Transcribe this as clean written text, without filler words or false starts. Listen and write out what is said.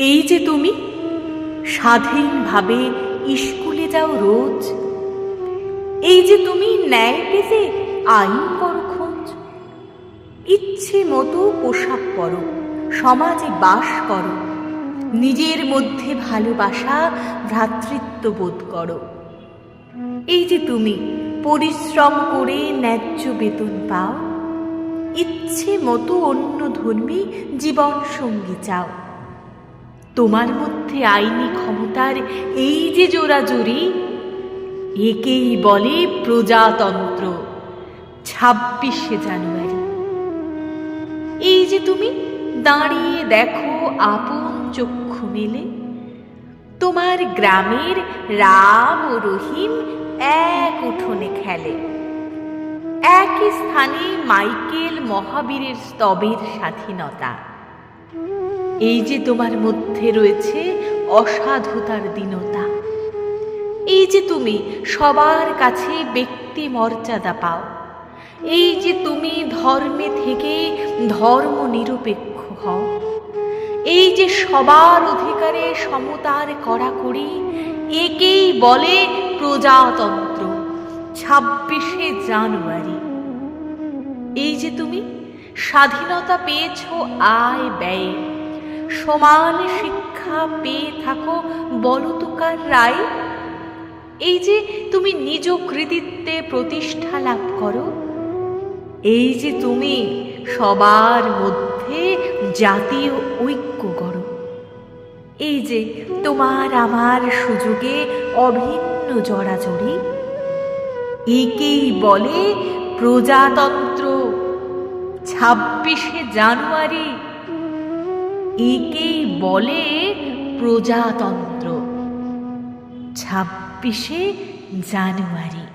এই যে তুমি স্বাধীনভাবে স্কুলে যাও রোজ, এই যে তুমি ন্যায় পেতে আইন করো খোঁজ, ইচ্ছে মতো পোশাক পরো, সমাজে বাস করো, নিজের মধ্যে ভালোবাসা ভ্রাতৃত্ব বোধ করো। এই যে তুমি পরিশ্রম করে ন্যায্য বেতন পাও, ইচ্ছে মতো অন্য ধর্মী জীবন সঙ্গী চাও। তোমার মধ্যে আইনি ক্ষমতার এই যে জোরাজুরি, একেই বলে প্রজাতন্ত্র। 26শে জানুয়ারি। এই যে তুমি দাঁড়িয়ে দেখো আপন চক্ষু মেলে, তোমার গ্রামের রাম ও রহিম এক উঠোনে খেলে, একই স্থানে মাইকেল মহাবীরের স্তবের স্বাধীনতা। এই যে তোমার মধ্যে রয়েছে অসাধুতার দীনতা, এই যে তুমি সবার কাছে ব্যক্তি মর্যাদা পাও, এই যে তুমি ধর্মে থেকে ধর্ম নিরপেক্ষ হও, এই যে সবার অধিকারে সমতার কড়াকড়ি, একেই বলে প্রজাতন্ত্র। 26শে জানুয়ারি। এই যে তুমি স্বাধীনতা পেয়েছ আয় ব্যয়ে, সমান শিক্ষা পেয়ে থাকো বলতুকার রায়, এই যে তুমি নিজ কৃতিত্বে প্রতিষ্ঠা লাভ করো, এই যে তুমি সবার মধ্যে জাতীয় ঐক্য গড়ো, এই যে তোমার আমার সুযোগে অভিন্ন জড়াজড়ি, একেই বলে প্রজাতন্ত্র। 26শে জানুয়ারি, একেই বলে প্রজাতন্ত্র। 26শে জানুয়ারি।